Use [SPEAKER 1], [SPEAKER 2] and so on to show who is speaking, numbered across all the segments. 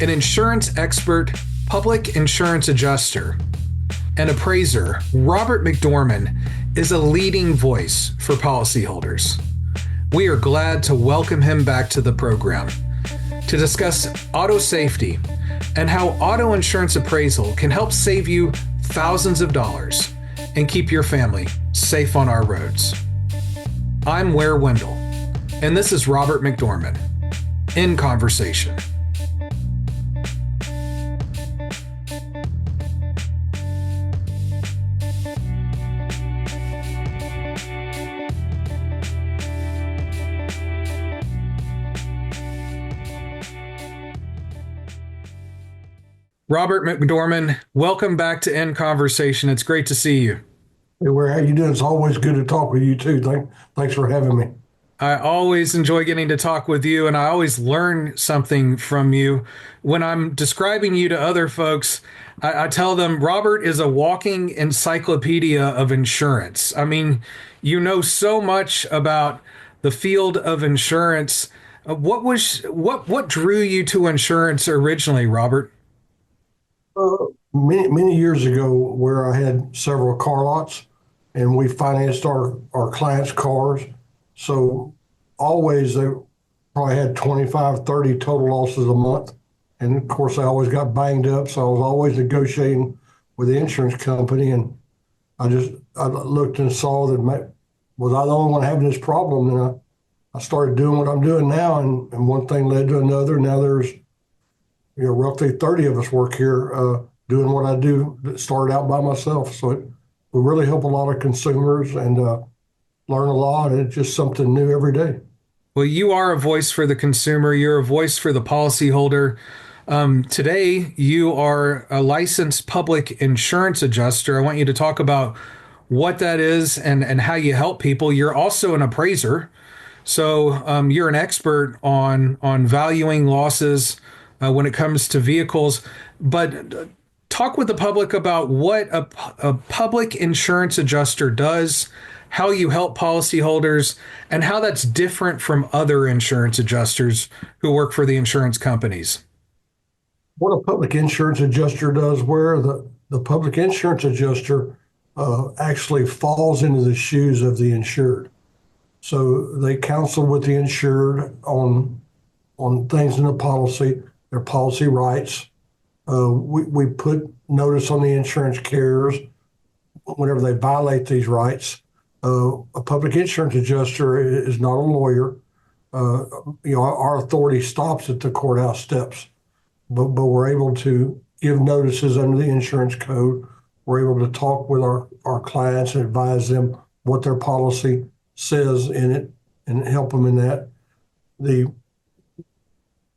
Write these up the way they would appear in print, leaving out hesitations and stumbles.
[SPEAKER 1] an insurance expert, public insurance adjuster, and appraiser, Robert McDorman is a leading voice for policyholders. We are glad to welcome him back to the program to discuss auto safety and how auto insurance appraisal can help save you thousands of dollars and keep your family safe on our roads. I'm Ware, Wendell, and this is Robert McDorman in Conversation. Robert McDorman, welcome back to In Conversation. It's great to see you.
[SPEAKER 2] Hey, Ware, how you doing? It's always good to talk with you too. Thanks for having me.
[SPEAKER 1] I always enjoy getting to talk with you, and I always learn something from you. When I'm describing you to other folks, I tell them Robert is a walking encyclopedia of insurance. I mean, you know so much about the field of insurance. What drew you to insurance originally, Robert?
[SPEAKER 2] Many years ago, where I had several car lots, and we financed our clients' cars. So always they probably had 25, 30 total losses a month. And of course, I always got banged up. So I was always negotiating with the insurance company. And I looked and saw that was I the only one having this problem? And I started doing what I'm doing now. And one thing led to another. Now there's roughly 30 of us work here doing what I do that started out by myself. So we really help a lot of consumers and learn a lot. And it's just something new every day.
[SPEAKER 1] Well, you are a voice for the consumer. You're a voice for the policyholder. Today, you are a licensed public insurance adjuster. I want you to talk about what that is and how you help people. You're also an appraiser. So you're an expert on valuing losses when it comes to vehicles. But talk with the public about what a public insurance adjuster does, how you help policyholders, and how that's different from other insurance adjusters who work for the insurance companies.
[SPEAKER 2] What a public insurance adjuster does, where the public insurance adjuster actually falls into the shoes of the insured. So they counsel with the insured on things in the policy, their policy rights. We put notice on the insurance carriers whenever they violate these rights. A public insurance adjuster is not a lawyer. Our authority stops at the courthouse steps, but we're able to give notices under the insurance code. We're able to talk with our clients and advise them what their policy says in it and help them in that.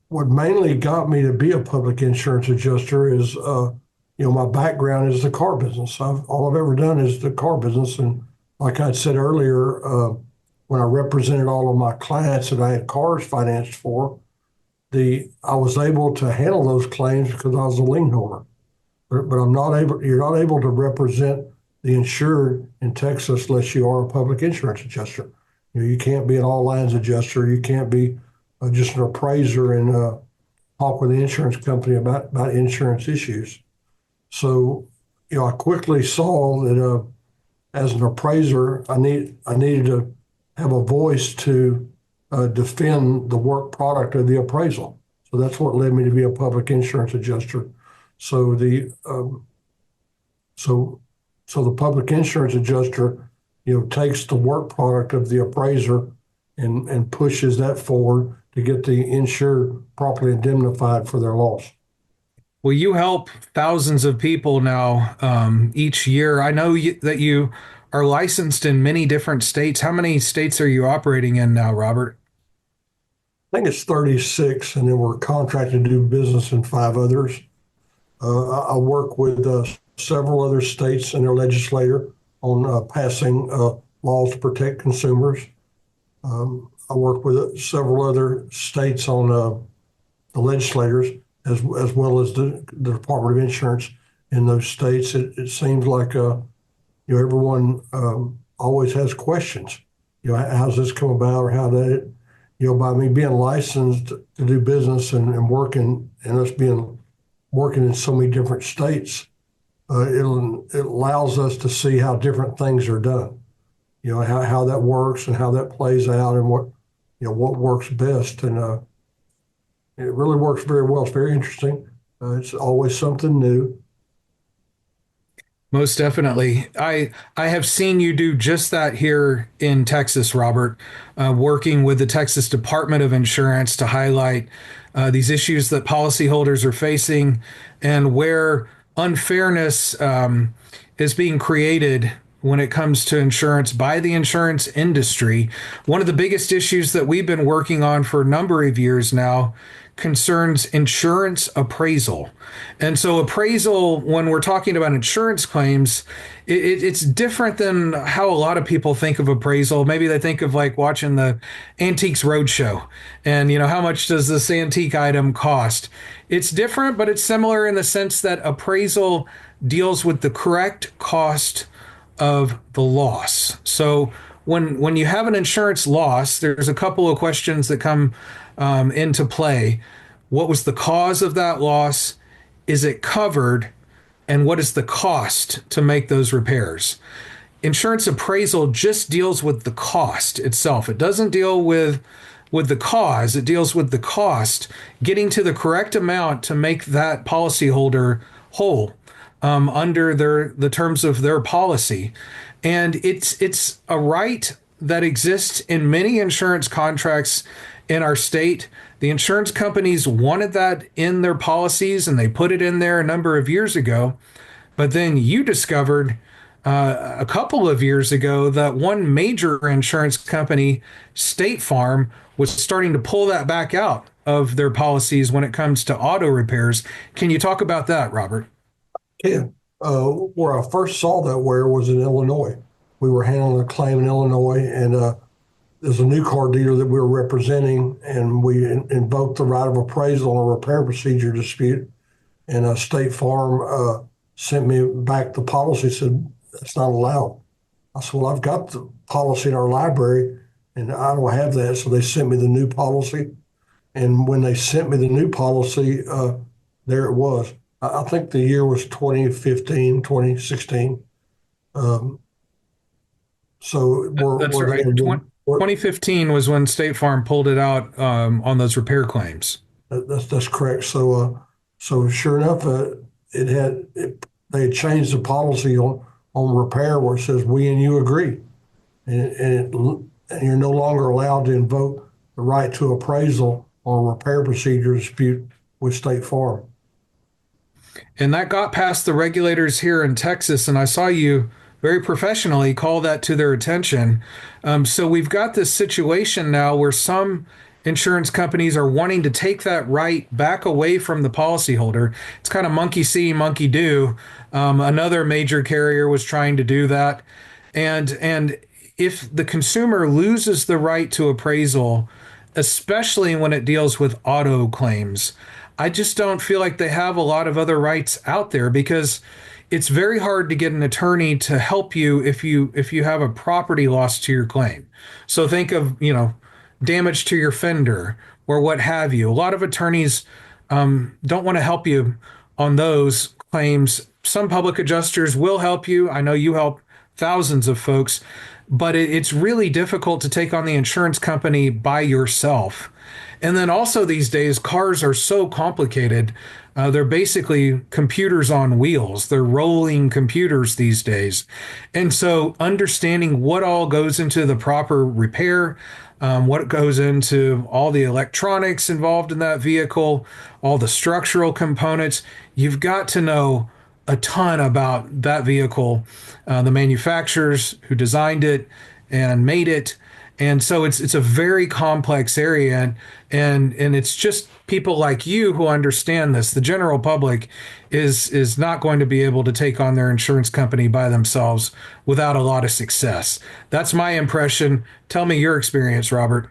[SPEAKER 2] What mainly got me to be a public insurance adjuster is, my background is the car business. All I've ever done is the car business. And like I said earlier, when I represented all of my clients that I had cars financed for, I was able to handle those claims because I was a lien holder. But you're not able to represent the insured in Texas unless you are a public insurance adjuster. You can't be an all lines adjuster. You can't be just an appraiser and talk with the insurance company about insurance issues. So, I quickly saw that as an appraiser, I needed to have a voice to defend the work product of the appraisal. So that's what led me to be a public insurance adjuster. So the public insurance adjuster, takes the work product of the appraiser and pushes that forward to get the insured properly indemnified for their loss.
[SPEAKER 1] Well, you help thousands of people now each year. I know that you are licensed in many different states. How many states are you operating in now, Robert?
[SPEAKER 2] I think it's 36, and then we're contracted to do business in 5 others. I work with several other states and their legislator on passing laws to protect consumers. I work with several other states on the legislators as well as the Department of Insurance in those states. It seems like everyone always has questions. How's this come about, or how did it? by me being licensed to do business and working and us being working in so many different states, it allows us to see how different things are done. How that works and how that plays out and what works best. And it really works very well. It's very interesting. It's always something new.
[SPEAKER 1] Most definitely. I have seen you do just that here in Texas, Robert, working with the Texas Department of Insurance to highlight these issues that policyholders are facing and where unfairness is being created when it comes to insurance by the insurance industry. One of the biggest issues that we've been working on for a number of years now concerns insurance appraisal. And so, appraisal, when we're talking about insurance claims, it's different than how a lot of people think of appraisal. Maybe they think of like watching the Antiques Roadshow and, how much does this antique item cost? It's different, but it's similar in the sense that appraisal deals with the correct cost of the loss. So, when you have an insurance loss, there's a couple of questions that come into play. What was the cause of that loss? Is it covered? And what is the cost to make those repairs? Insurance appraisal just deals with the cost itself. It doesn't deal with the cause. It deals with the cost, getting to the correct amount to make that policyholder whole under the terms of their policy. And it's a right that exists in many insurance contracts in our state. The insurance companies wanted that in their policies and they put it in there a number of years ago. But then you discovered a couple of years ago that one major insurance company, State Farm, was starting to pull that back out of their policies when it comes to auto repairs. Can you talk about that, Robert?
[SPEAKER 2] Yeah. Where I first saw that where was in Illinois. We were handling a claim in Illinois, and there's a new car dealer that we were representing, and we invoked the right of appraisal on a repair procedure dispute. And State Farm sent me back the policy, said, that's not allowed. I said, well, I've got the policy in our library, and I don't have that. So they sent me the new policy. And when they sent me the new policy, there it was. I think the year was 2015, 2016. So
[SPEAKER 1] That's
[SPEAKER 2] we're
[SPEAKER 1] right.
[SPEAKER 2] there.
[SPEAKER 1] 2015 was when State Farm pulled it out on those repair claims.
[SPEAKER 2] That's correct. So sure enough, they had changed the policy on repair where it says we and you agree, and you're no longer allowed to invoke the right to appraisal on a repair procedure dispute with State Farm.
[SPEAKER 1] And that got past the regulators here in Texas, and I saw you very professionally call that to their attention. So we've got this situation now where some insurance companies are wanting to take that right back away from the policyholder. It's kind of monkey see, monkey do. Another major carrier was trying to do that. And if the consumer loses the right to appraisal, especially when it deals with auto claims, I just don't feel like they have a lot of other rights out there because it's very hard to get an attorney to help you if you have a property loss to your claim. So think of, damage to your fender or what have you. A lot of attorneys don't want to help you on those claims. Some public adjusters will help you. I know you help thousands of folks, but it's really difficult to take on the insurance company by yourself. And then also these days, cars are so complicated. They're basically computers on wheels. They're rolling computers these days. And so understanding what all goes into the proper repair, what goes into all the electronics involved in that vehicle, all the structural components, you've got to know a ton about that vehicle, the manufacturers who designed it and made it. And so it's a very complex area, and it's just people like you who understand this. The general public is not going to be able to take on their insurance company by themselves without a lot of success. That's my impression. Tell me your experience, Robert.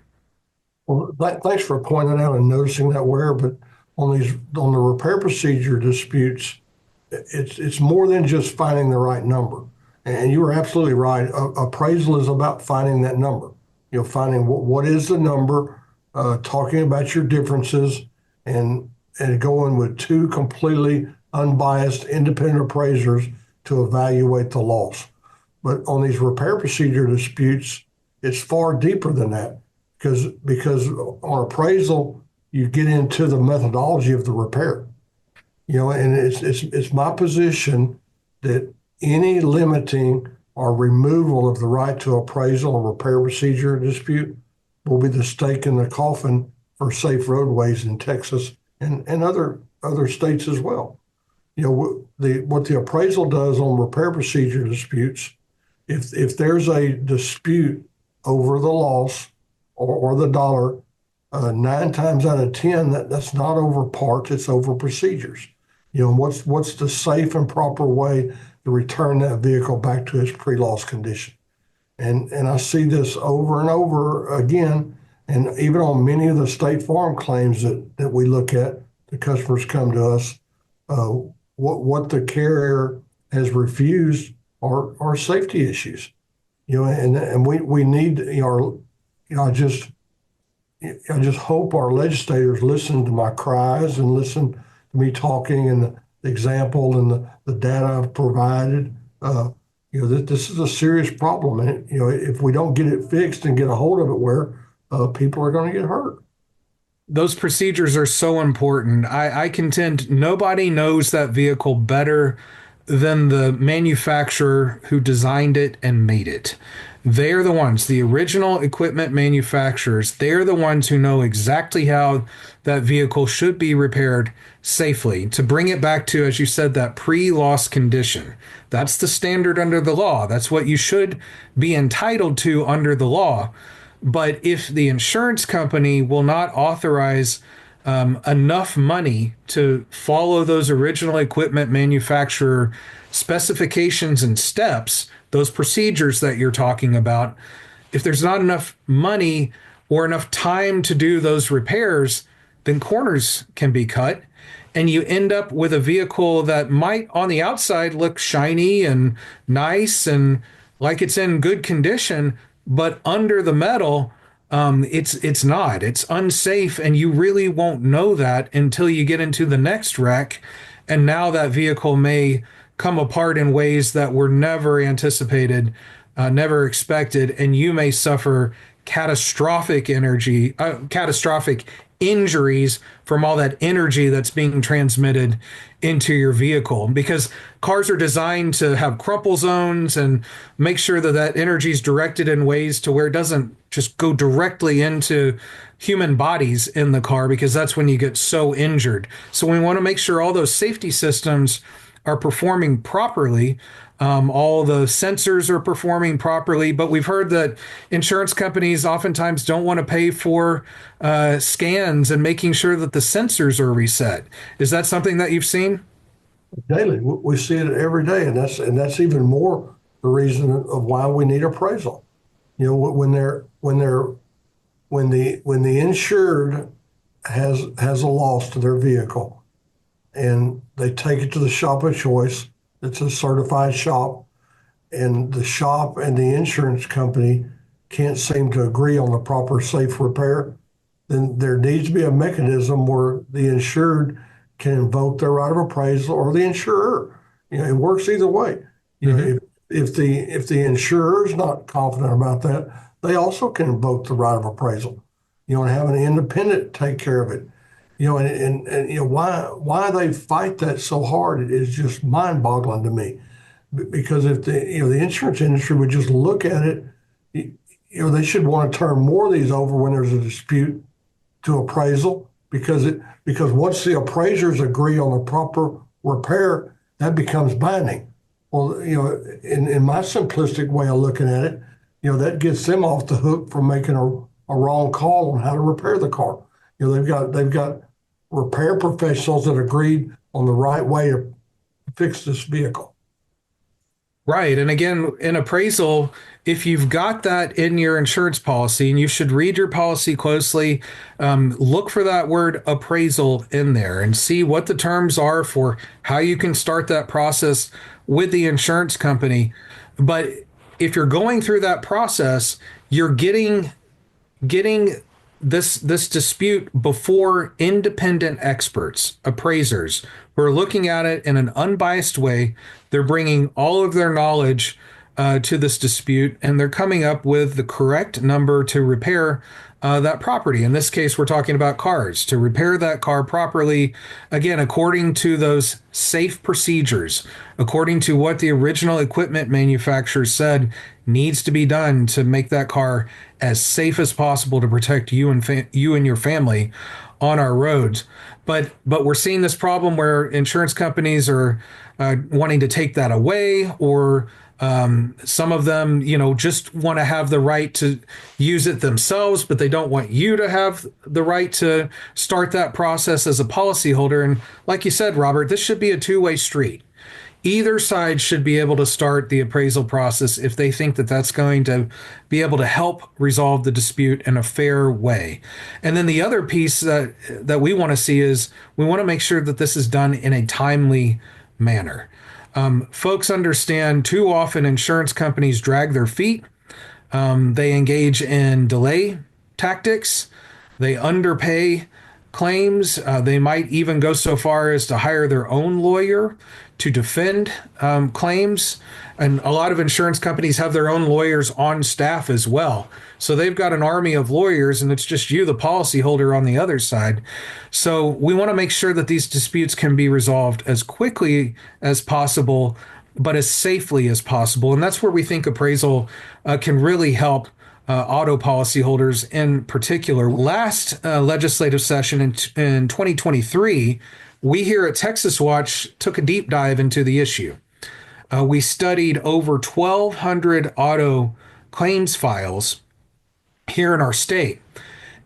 [SPEAKER 2] Well, thanks for pointing out and noticing that where, but on the repair procedure disputes, it's more than just finding the right number. And you were absolutely right. Appraisal is about finding that number. Finding what is the number talking about your differences, and going with two completely unbiased independent appraisers to evaluate the loss. But on these repair procedure disputes, it's far deeper than that, because on appraisal you get into the methodology of the repair. And it's my position that any limiting or removal of the right to appraisal or repair procedure dispute will be the stake in the coffin for safe roadways in Texas and other states as well. What the appraisal does on repair procedure disputes, if there's a dispute over the loss or the dollar, 9 times out of 10, that's not over parts, it's over procedures. What's the safe and proper way to return that vehicle back to its pre-loss condition? And I see this over and over again, and even on many of the State Farm claims that we look at, the customers come to us. What the carrier has refused are safety issues. And we need I just hope our legislators listen to my cries and listen to me talking and the example and the data I've provided. That this is a serious problem, and if we don't get it fixed and get a hold of it, where people are going to get hurt.
[SPEAKER 1] Those procedures are so important. I contend nobody knows that vehicle better than the manufacturer who designed it and made it. They're the ones, the original equipment manufacturers, they're the ones who know exactly how that vehicle should be repaired safely to bring it back to, as you said, that pre-loss condition. That's the standard under the law. That's what you should be entitled to under the law. But if the insurance company will not authorize enough money to follow those original equipment manufacturer specifications and steps, those procedures that you're talking about, if there's not enough money or enough time to do those repairs, then corners can be cut. And you end up with a vehicle that might on the outside look shiny and nice and like it's in good condition, but under the metal, it's not. It's unsafe, and you really won't know that until you get into the next wreck. And now that vehicle may come apart in ways that were never anticipated, never expected, and you may suffer catastrophic injuries from all that energy that's being transmitted into your vehicle, because cars are designed to have crumple zones and make sure that that energy is directed in ways to where it doesn't just go directly into human bodies in the car, because that's when you get so injured. So we want to make sure all those safety systems are performing properly. All the sensors are performing properly, but we've heard that insurance companies oftentimes don't want to pay for scans and making sure that the sensors are reset. Is that something that you've seen?
[SPEAKER 2] Daily, we see it every day, and that's even more the reason of why we need appraisal. When the insured has a loss to their vehicle, and they take it to the shop of choice. It's a certified shop, and the shop and the insurance company can't seem to agree on the proper safe repair. Then there needs to be a mechanism where the insured can invoke their right of appraisal, or the insurer. It works either way.
[SPEAKER 1] Mm-hmm.
[SPEAKER 2] If the insurer is not confident about that, they also can invoke the right of appraisal. And have an independent take care of it. Why they fight that so hard is just mind-boggling to me. Because if the insurance industry would just look at it, they should want to turn more of these over when there's a dispute to appraisal, because once the appraisers agree on the proper repair, that becomes binding. Well, in my simplistic way of looking at it, that gets them off the hook for making a wrong call on how to repair the car. They've got repair professionals that agreed on the right way to fix this vehicle.
[SPEAKER 1] Right. And again, in appraisal, if you've got that in your insurance policy, and you should read your policy closely, look for that word appraisal in there and see what the terms are for how you can start that process with the insurance company. But if you're going through that process, you're getting this dispute before independent experts, appraisers, who are looking at it in an unbiased way. They're bringing all of their knowledge to this dispute, and they're coming up with the correct number to repair that property. In this case, we're talking about cars. To repair that car properly, again, according to those safe procedures, according to what the original equipment manufacturer said needs to be done to make that car as safe as possible to protect you and you and your family on our roads. But we're seeing this problem where insurance companies are wanting to take that away, or some of them, just want to have the right to use it themselves, but they don't want you to have the right to start that process as a policyholder. And like you said, Robert, this should be a two-way street. Either side should be able to start the appraisal process if they think that that's going to be able to help resolve the dispute in a fair way. And then the other piece that we want to see is we want to make sure that this is done in a timely manner. Folks understand too often insurance companies drag their feet. They engage in delay tactics. They underpay claims. They might even go so far as to hire their own lawyer to defend claims. And a lot of insurance companies have their own lawyers on staff as well. So they've got an army of lawyers, and it's just you, the policyholder, on the other side. So we want to make sure that these disputes can be resolved as quickly as possible, but as safely as possible. And that's where we think appraisal can really help auto policyholders in particular. Last legislative session in 2023, we here at Texas Watch took a deep dive into the issue. We studied over 1,200 auto claims files here in our state,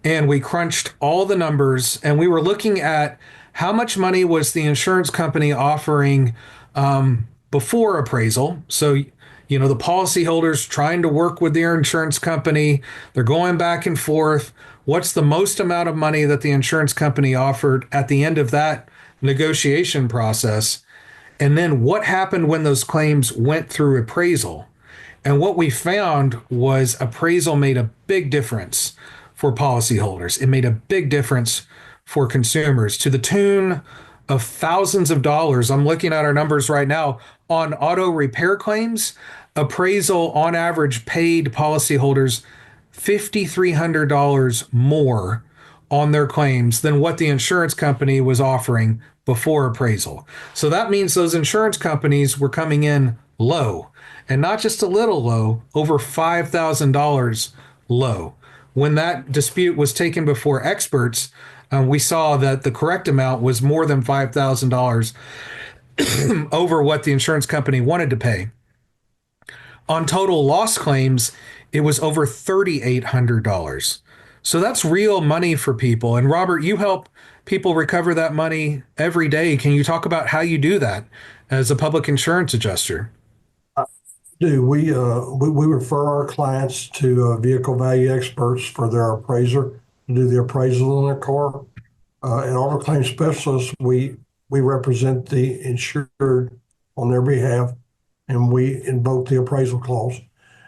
[SPEAKER 1] and we crunched all the numbers, and we were looking at how much money was the insurance company offering before appraisal. So, the policyholders trying to work with their insurance company, they're going back and forth. What's the most amount of money that the insurance company offered at the end of that negotiation process? And then what happened when those claims went through appraisal? And what we found was appraisal made a big difference for policyholders. It made a big difference for consumers to the tune of thousands of dollars. I'm looking at our numbers right now on auto repair claims. Appraisal on average paid policyholders $5,300 more on their claims than what the insurance company was offering before appraisal. So that means those insurance companies were coming in low, and not just a little low, over $5,000 low. When that dispute was taken before experts, we saw that the correct amount was more than $5,000 over what the insurance company wanted to pay. On total loss claims, it was over $3,800. So that's real money for people. And Robert, you help people recover that money every day. Can you talk about how you do that as a public insurance adjuster?
[SPEAKER 2] We refer our clients to vehicle value experts for their appraiser to do the appraisal on their car. And auto claim specialists, we represent the insured on their behalf, and we invoke the appraisal clause.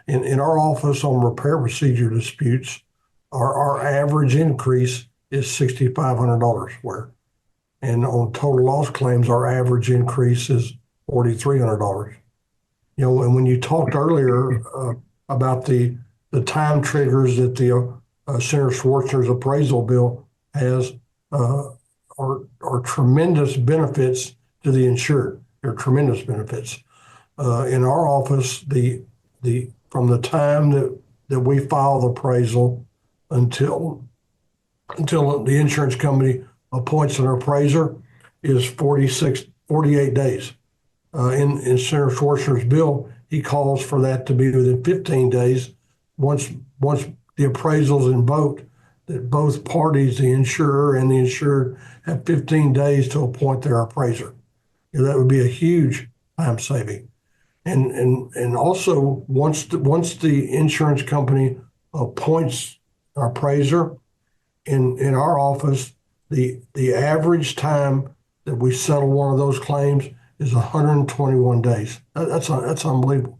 [SPEAKER 2] In our office on repair procedure disputes, our average increase is $6,500 where, and on total loss claims, our average increase is $4,300. And when you talked earlier about the time triggers that the Senator Schwarzenegger's appraisal bill has, are tremendous benefits to the insured. They're tremendous benefits. In our office, the from the time that we file the appraisal until the insurance company appoints an appraiser is 48 days. In Senator Schwarzenegger's bill, he calls for that to be within 15 days once the appraisal is invoked, that both parties, the insurer and the insured, have 15 days to appoint their appraiser. That would be a huge time saving. And also once the insurance company appoints an appraiser in our office, the average time that we settle one of those claims is 121 days. That's unbelievable.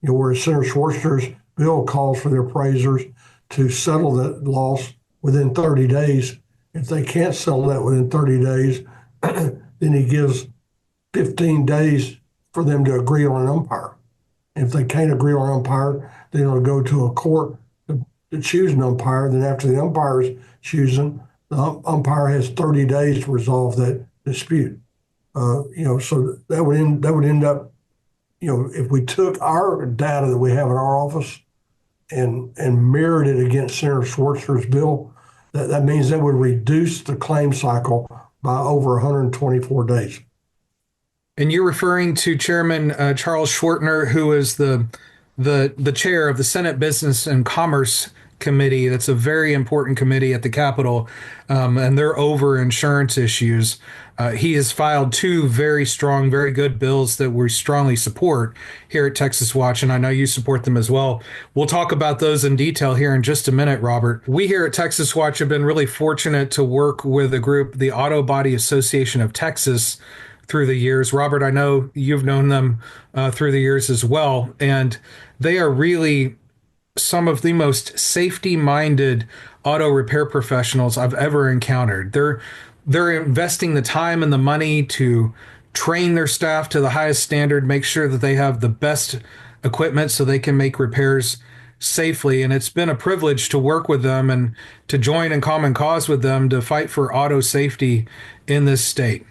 [SPEAKER 2] Whereas Senator Schwarzenegger's bill calls for the appraisers to settle the loss within 30 days. If they can't sell that within 30 days, then he gives 15 days for them to agree on an umpire. If they can't agree on an umpire, then it'll go to a court to choose an umpire. Then after the umpire is chosen, the umpire has 30 days to resolve that dispute. So that would end up, if we took our data that we have in our office and mirrored it against Senator Schwartzer's bill, that means that would reduce the claim cycle by over 124 days.
[SPEAKER 1] And you're referring to Chairman Charles Schwartner, who is the chair of the Senate Business and Commerce Committee. That's a very important committee at the Capitol, and they're over insurance issues. He has filed two very strong, very good bills that we strongly support here at Texas Watch, and I know you support them as well. We'll talk about those in detail here in just a minute, Robert. We here at Texas Watch have been really fortunate to work with a group, the Auto Body Association of Texas, through the years. Robert, I know you've known them through the years as well, and they are really some of the most safety-minded auto repair professionals I've ever encountered. They're investing the time and the money to train their staff to the highest standard, make sure that they have the best equipment so they can make repairs safely. And it's been a privilege to work with them and to join in common cause with them to fight for auto safety in this state.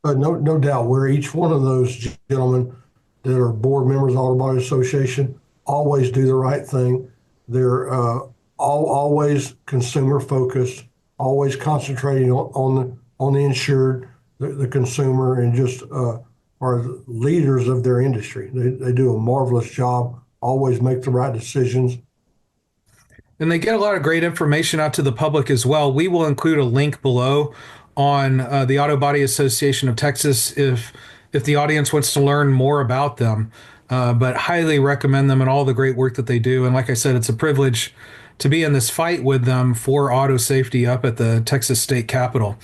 [SPEAKER 2] No doubt, where each one of those gentlemen that are board members of the Auto Body Association always do the right thing. They're always consumer focused, always concentrating on the insured, the consumer, and just are leaders of their industry. They do a marvelous job, always make the right decisions.
[SPEAKER 1] And they get a lot of great information out to the public as well. We will include a link below on the Auto Body Association of Texas if the audience wants to learn more about them. But highly recommend them and all the great work that they do. And like I said, it's a privilege to be in this fight with them for auto safety up at the Texas State Capitol.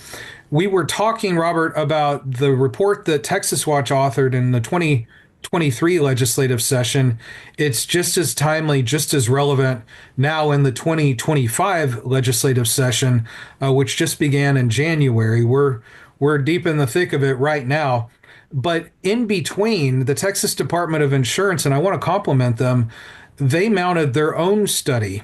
[SPEAKER 1] We were talking, Robert, about the report that Texas Watch authored in the 2023 legislative session. It's just as timely, just as relevant now in the 2025 legislative session, which just began in January. We're deep in the thick of it right now. But in between, the Texas Department of Insurance, and I want to compliment them, they mounted their own study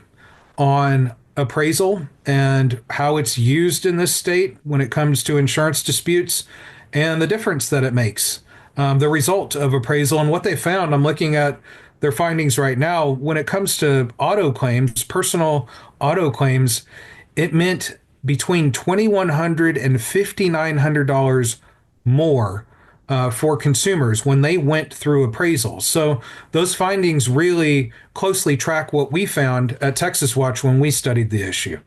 [SPEAKER 1] on appraisal and how it's used in this state when it comes to insurance disputes and the difference that it makes. The result of appraisal and what they found, I'm looking at their findings right now. When it comes to auto claims, personal auto claims, it meant between $2,100 and $5,900 more for consumers when they went through appraisal. So those findings really closely track what we found at Texas Watch when we studied the issue.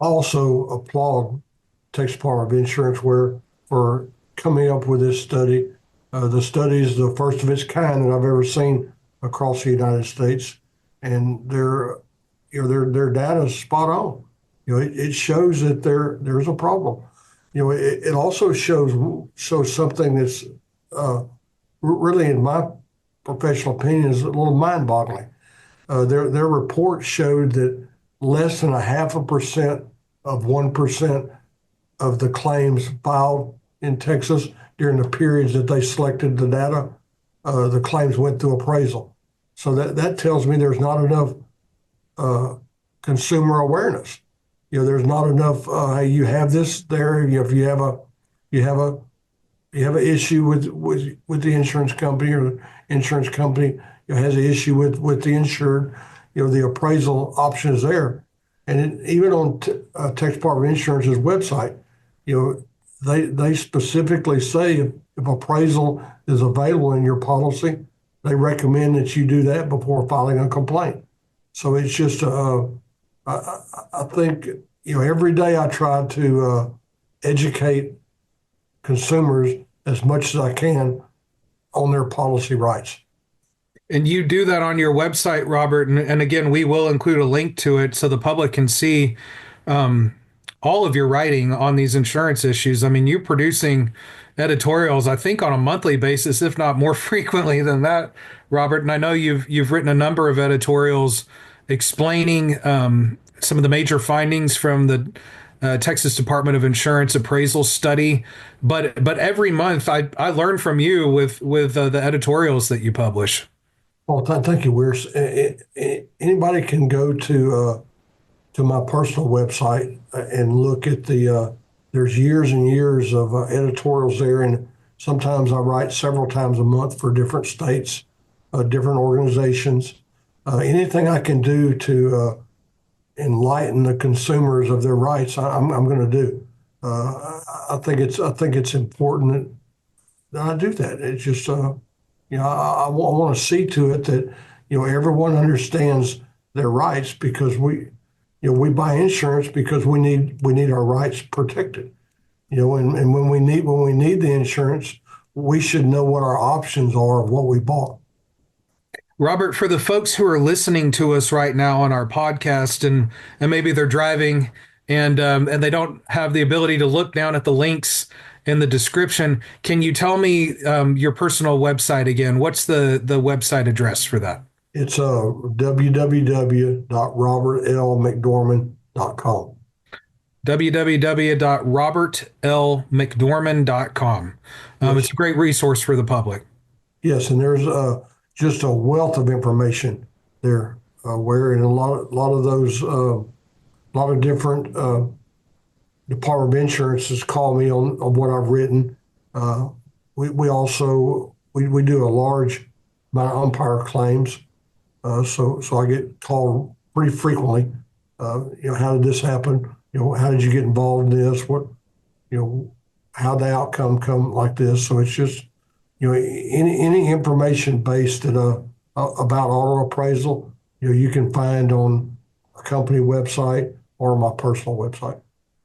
[SPEAKER 2] I also applaud Texas Department of Insurance Ware for coming up with this study. The study is the first of its kind that I've ever seen across the United States, and their data is spot on. It shows that there's a problem. It also shows something that's really, in my professional opinion, is a little mind-boggling. Their report showed that less than 0.5% of 1% of the claims filed in Texas during the periods that they selected the data, the claims went through appraisal. So that tells me there's not enough consumer awareness. There's not enough. Hey, you have this there. If you have an issue with the insurance company, or the insurance company has an issue with the insured, the appraisal option is there. And even on Texas Department of Insurance's website, they specifically say if appraisal is available in your policy, they recommend that you do that before filing a complaint. So it's just I think, every day I try to educate consumers as much as I can on their policy rights.
[SPEAKER 1] And you do that on your website, Robert. And again, we will include a link to it so the public can see all of your writing on these insurance issues. I mean, you're producing editorials, I think, on a monthly basis, if not more frequently than that, Robert. And I know you've written a number of editorials explaining some of the major findings from the Texas Department of Insurance appraisal study. But every month I learn from you with the editorials that you publish.
[SPEAKER 2] Well, thank you, Weir. Anybody can go to my personal website and look at there's years and years of editorials there. And sometimes I write several times a month for different states, different organizations. Anything I can do to enlighten the consumers of their rights, I'm going to do. I think it's important that I do that. It's just, I want to see to it that, everyone understands their rights because we buy insurance because we need our rights protected. And when we need the insurance, we should know what our options are of what we bought.
[SPEAKER 1] Robert, for the folks who are listening to us right now on our podcast, and maybe they're driving and they don't have the ability to look down at the links in the description, can you tell me your personal website again? What's the website address for that?
[SPEAKER 2] It's www.robertlmcdorman.com.
[SPEAKER 1] www.robertlmcdorman.com.
[SPEAKER 2] Yes.
[SPEAKER 1] It's a great resource for the public.
[SPEAKER 2] Yes, and there's just a wealth of information there, where in a lot of those, a lot of different Department of Insurances call me on what I've written. We also we do a large amount of umpire claims, so I get called pretty frequently. How did this happen? How did you get involved in this? What, how the outcome come like this? So it's just, any information based about auto appraisal, you can find on a company website or my personal website.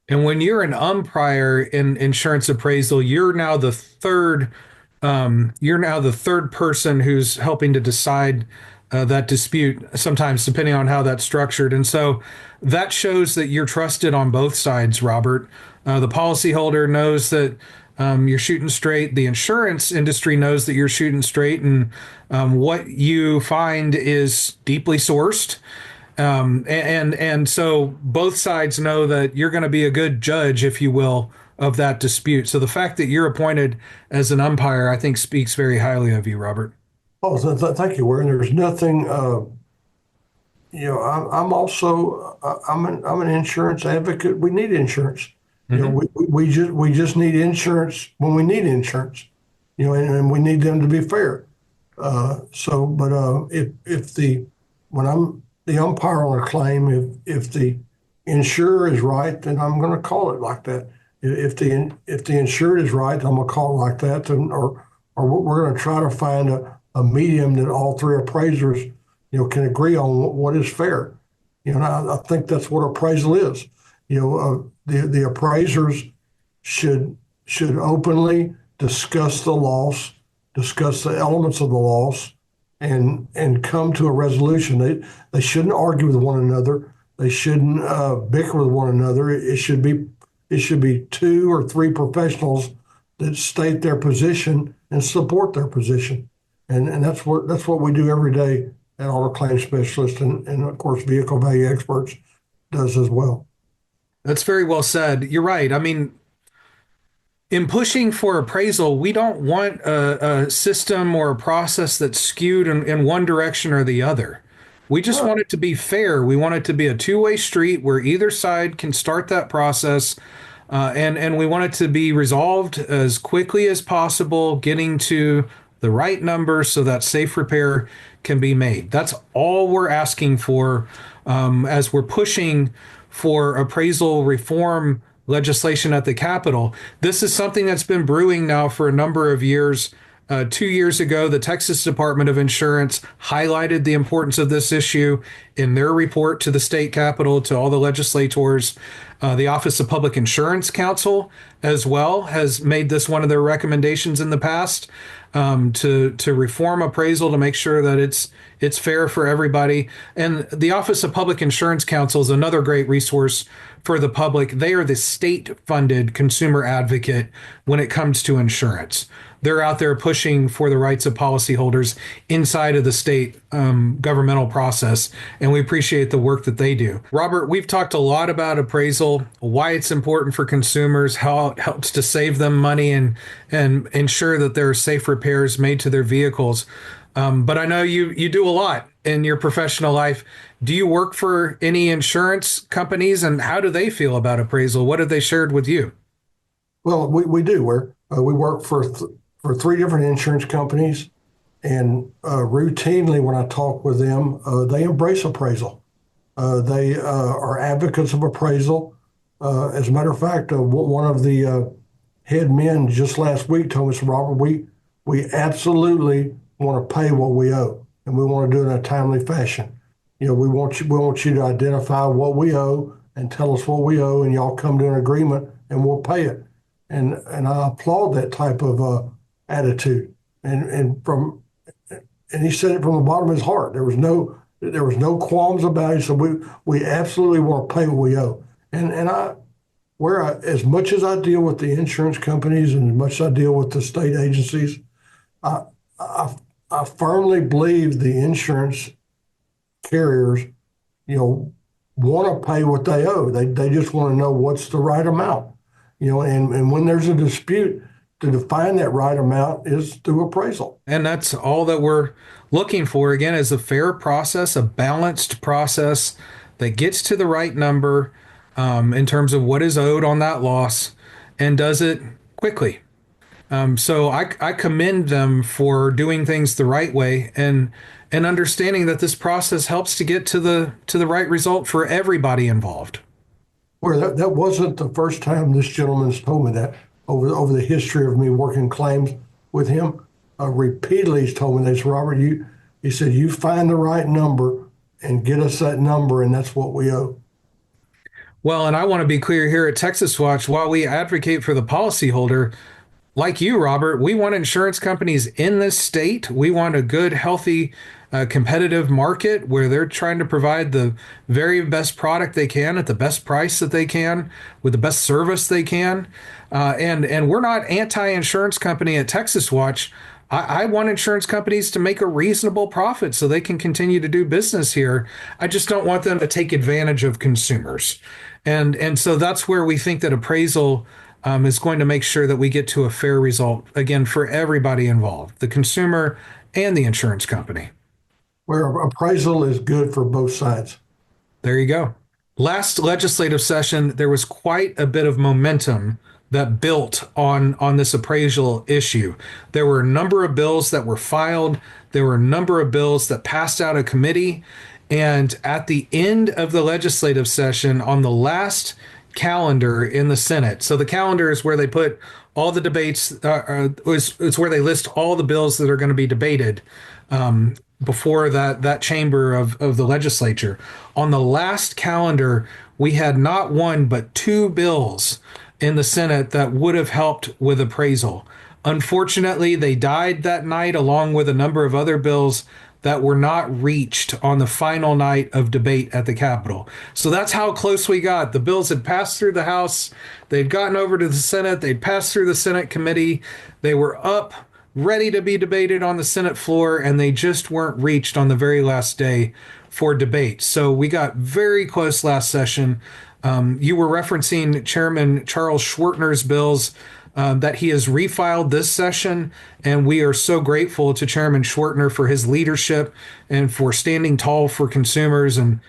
[SPEAKER 1] And when you're an umpire in insurance appraisal, you're now the third person who's helping to decide that dispute, sometimes depending on how that's structured. And so that shows that you're trusted on both sides, Robert. The policyholder knows that you're shooting straight. The insurance industry knows that you're shooting straight, and what you find is deeply sourced. And so both sides know that you're going to be a good judge, if you will, of that dispute. So the fact that you're appointed as an umpire, I think, speaks very highly of you, Robert.
[SPEAKER 2] Oh, thank you, Warren. There's nothing. I'm also I'm an insurance advocate. We need insurance.
[SPEAKER 1] Mm-hmm.
[SPEAKER 2] We just need insurance when we need insurance. And we need them to be fair. But if when I'm the umpire on a claim, if the insurer is right, then I'm going to call it like that. If the insured is right, I'm going to call it like that, or we're going to try to find a medium that all three appraisers, can agree on what is fair. I think that's what appraisal is. The appraisers should openly discuss the loss, discuss the elements of the loss, and come to a resolution. They shouldn't argue with one another. They shouldn't bicker with one another. It should be two or three professionals that state their position and support their position. And that's what we do every day at Auto Claims Specialist, and of course Vehicle Value Experts does as well.
[SPEAKER 1] That's very well said. You're right. I mean, in pushing for appraisal, we don't want a system or a process that's skewed in one direction or the other. We just want it to be fair. We want it to be a two-way street where either side can start that process, and we want it to be resolved as quickly as possible, getting to the right number so that safe repair can be made. That's all we're asking for as we're pushing for appraisal reform legislation at the Capitol. This is something that's been brewing now for a number of years. 2 years ago, the Texas Department of Insurance highlighted the importance of this issue in their report to the state capitol, to all the legislators. The Office of Public Insurance Counsel, as well, has made this one of their recommendations in the past. to reform appraisal to make sure that it's fair for everybody. And the Office of Public Insurance Counsel is another great resource for the public. They are the state-funded consumer advocate when it comes to insurance. They're out there pushing for the rights of policyholders inside of the state governmental process, and we appreciate the work that they do. Robert, we've talked a lot about appraisal, why it's important for consumers, how it helps to save them money and ensure that there are safe repairs made to their vehicles. But I know you do a lot in your professional life. Do you work for any insurance companies, and how do they feel about appraisal? What have they shared with you?
[SPEAKER 2] Well, we do. We work for three different insurance companies, and routinely when I talk with them, they embrace appraisal. They are advocates of appraisal. As a matter of fact, one of the head men just last week told us, Robert, we absolutely want to pay what we owe, and we want to do it in a timely fashion. We want you to identify what we owe and tell us what we owe, and y'all come to an agreement, and we'll pay it. And I applaud that type of attitude. And he said it from the bottom of his heart. There was no qualms about it. So we absolutely want to pay what we owe. As much as I deal with the insurance companies and as much as I deal with the state agencies, I firmly believe the insurance carriers, want to pay what they owe. They just want to know what's the right amount. And when there's a dispute, to define that right amount is through appraisal.
[SPEAKER 1] And that's all that we're looking for, again, is a fair process, a balanced process that gets to the right number in terms of what is owed on that loss and does it quickly. So I commend them for doing things the right way and understanding that this process helps to get to the right result for everybody involved.
[SPEAKER 2] Well, that wasn't the first time this gentleman's told me that. Over the history of me working claims with him, repeatedly he's told me this, Robert, he said, you find the right number and get us that number, and that's what we owe.
[SPEAKER 1] Well, and I want to be clear here at Texas Watch, while we advocate for the policyholder, like you, Robert, we want insurance companies in this state. We want a good, healthy, competitive market where they're trying to provide the very best product they can at the best price that they can with the best service they can. And we're not anti-insurance company at Texas Watch. I want insurance companies to make a reasonable profit so they can continue to do business here. I just don't want them to take advantage of consumers. And so that's where we think that appraisal is going to make sure that we get to a fair result, again, for everybody involved, the consumer and the insurance company.
[SPEAKER 2] Where appraisal is good for both sides.
[SPEAKER 1] There you go. Last legislative session, there was quite a bit of momentum that built on this appraisal issue. There were a number of bills that were filed. There were a number of bills that passed out of committee. And at the end of the legislative session, on the last calendar in the Senate, so the calendar is where they put all the debates, it's where they list all the bills that are going to be debated before that chamber of the legislature. On the last calendar, we had not one but two bills in the Senate that would have helped with appraisal. Unfortunately, they died that night along with a number of other bills that were not reached on the final night of debate at the Capitol. So that's how close we got. The bills had passed through the House, they'd gotten over to the Senate, they'd passed through the Senate committee, they were up, ready to be debated on the Senate floor, and they just weren't reached on the very last day for debate. So we got very close last session. You were referencing Chairman Charles Schwertner's bills that he has refiled this session, and we are so grateful to Chairman Schwertner for his leadership and for standing tall for consumers and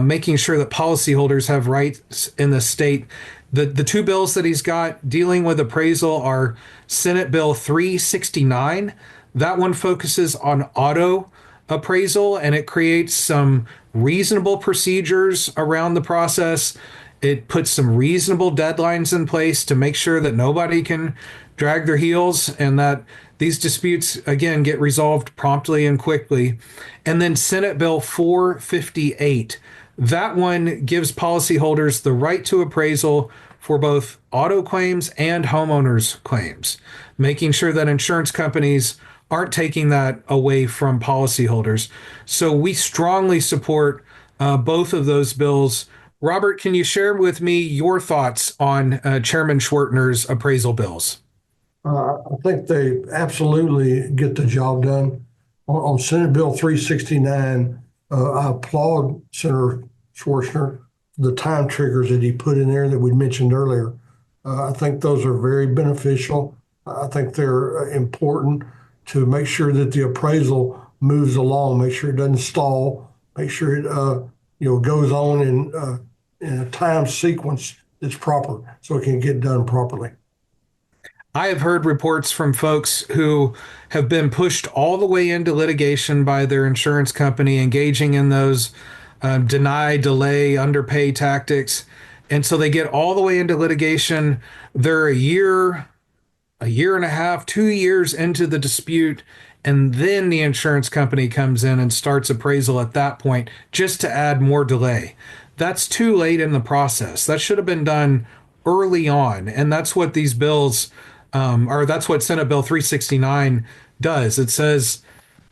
[SPEAKER 1] making sure that policyholders have rights in the state. The two bills that he's got dealing with appraisal are Senate Bill 369. That one focuses on auto appraisal, and it creates some reasonable procedures around the process. It puts some reasonable deadlines in place to make sure that nobody can drag their heels and that these disputes, again, get resolved promptly and quickly. And then Senate Bill 458. That one gives policyholders the right to appraisal for both auto claims and homeowners claims, making sure that insurance companies aren't taking that away from policyholders. So we strongly support both of those bills. Robert, can you share with me your thoughts on Chairman Schwertner's appraisal bills?
[SPEAKER 2] I think they absolutely get the job done. On Senate Bill 369, I applaud Senator Schwarzenegger for the time triggers that he put in there that we mentioned earlier. I think those are very beneficial. I think they're important to make sure that the appraisal moves along, make sure it doesn't stall, make sure it goes on in a time sequence that's proper so it can get done properly.
[SPEAKER 1] I have heard reports from folks who have been pushed all the way into litigation by their insurance company, engaging in those deny, delay, underpay tactics. And so they get all the way into litigation. They're a year and a half, 2 years into the dispute. And then the insurance company comes in and starts appraisal at that point just to add more delay. That's too late in the process. That should have been done early on. And that's what these bills, or that's what Senate Bill 369 does. It says,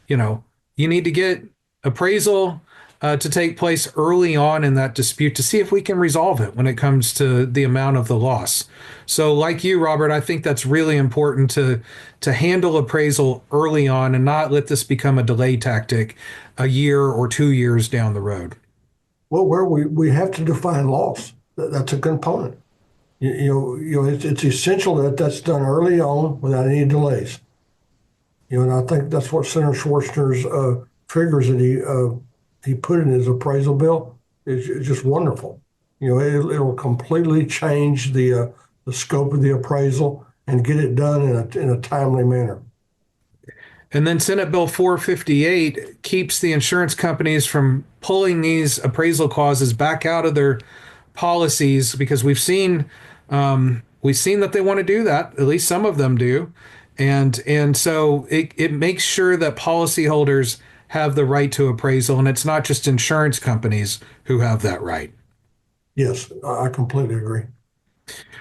[SPEAKER 1] you need to get appraisal to take place early on in that dispute to see if we can resolve it when it comes to the amount of the loss. So, like you, Robert, I think that's really important to handle appraisal early on and not let this become a delay tactic a year or 2 years down the road.
[SPEAKER 2] Well, where we have to define loss. That's a component. It's essential that that's done early on without any delays. And I think that's what Senator Schwarzenegger's triggers that he put in his appraisal bill is just wonderful. It'll completely change the scope of the appraisal and get it done in a timely manner.
[SPEAKER 1] And then Senate Bill 458 keeps the insurance companies from pulling these appraisal clauses back out of their policies because we've seen that they want to do that. At least some of them do. And so it makes sure that policyholders have the right to appraisal, and it's not just insurance companies who have that right.
[SPEAKER 2] Yes, I completely agree.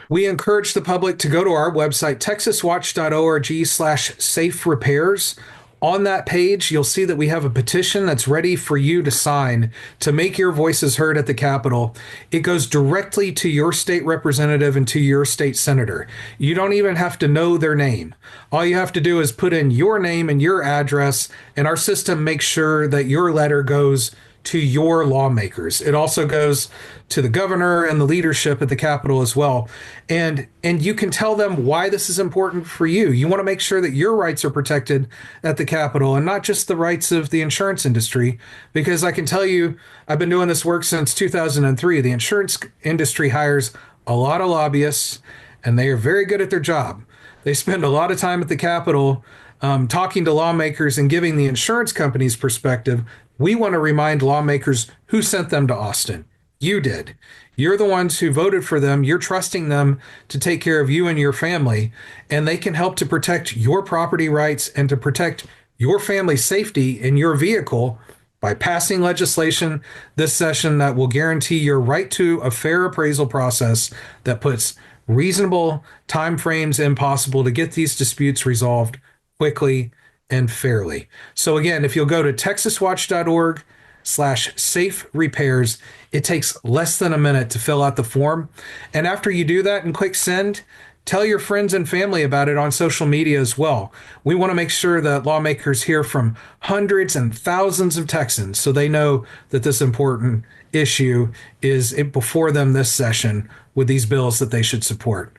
[SPEAKER 1] We encourage the public to go to our website, texaswatch.org/safe repairs. On that page, you'll see that we have a petition that's ready for you to sign to make your voices heard at the Capitol. It goes directly to your state representative and to your state senator. You don't even have to know their name. All you have to do is put in your name and your address, and our system makes sure that your letter goes to your lawmakers. It also goes to the governor and the leadership at the Capitol as well. And you can tell them why this is important for you. You want to make sure that your rights are protected at the Capitol and not just the rights of the insurance industry. Because I can tell you, I've been doing this work since 2003. The insurance industry hires a lot of lobbyists, and they are very good at their job. They spend a lot of time at the Capitol talking to lawmakers and giving the insurance companies perspective. We want to remind lawmakers who sent them to Austin. You did. You're the ones who voted for them. You're trusting them to take care of you and your family, and they can help to protect your property rights and to protect your family's safety in your vehicle by passing legislation this session that will guarantee your right to a fair appraisal process that puts reasonable timeframes in possible to get these disputes resolved quickly and fairly. So again, if you'll go to texaswatch.org/safe repairs, it takes less than a minute to fill out the form. And after you do that and click send, tell your friends and family about it on social media as well. We want to make sure that lawmakers hear from hundreds and thousands of Texans so they know that this important issue is before them this session with these bills that they should support.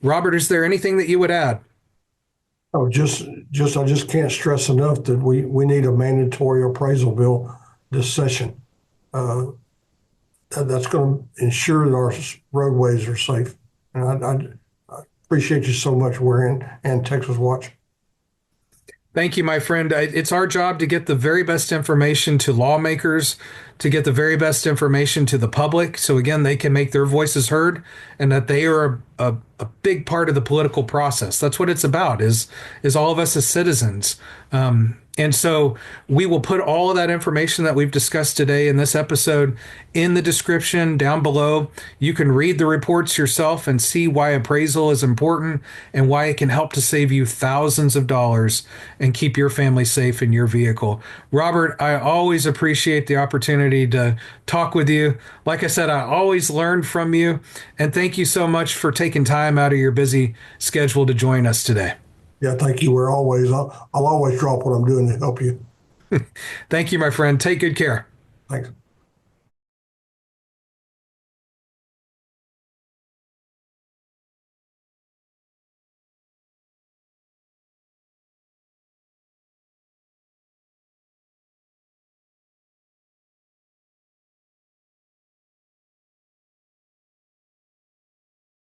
[SPEAKER 1] Robert, is there anything that you would add?
[SPEAKER 2] Oh, I just can't stress enough that we need a mandatory appraisal bill this session. That's going to ensure that our roadways are safe. And I appreciate you so much, Ware and Texas Watch.
[SPEAKER 1] Thank you, my friend. It's our job to get the very best information to lawmakers, to get the very best information to the public. So again, they can make their voices heard and that they are a big part of the political process. That's what it's about is all of us as citizens. And so we will put all of that information that we've discussed today in this episode in the description down below. You can read the reports yourself and see why appraisal is important and why it can help to save you thousands of dollars and keep your family safe in your vehicle. Robert, I always appreciate the opportunity to talk with you. Like I said, I always learn from you. And thank you so much for taking time out of your busy schedule to join us today.
[SPEAKER 2] Yeah, thank you. I'll always drop what I'm doing to help you.
[SPEAKER 1] Thank you, my friend. Take good care.
[SPEAKER 2] Thanks.